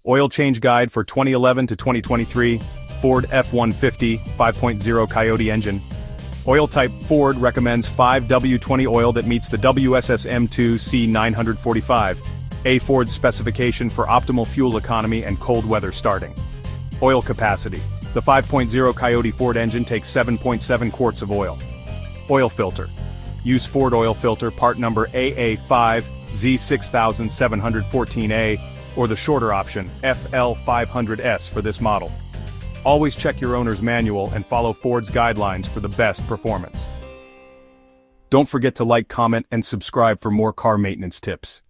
Oil change guide for 2011 to 2023, Ford F-150 5.0 Coyote engine. Oil type: Ford recommends 5W20 oil that meets the WSS-M2C945-A Ford specification for optimal fuel economy and cold weather starting. Oil capacity: the 5.0 Coyote Ford engine takes 7.7 quarts of oil. Oil filter: use Ford oil filter part number AA5Z6714A, or the shorter option, FL500S for this model. Always check your owner's manual and follow Ford's guidelines for the best performance. Don't forget to like, comment, and subscribe for more car maintenance tips.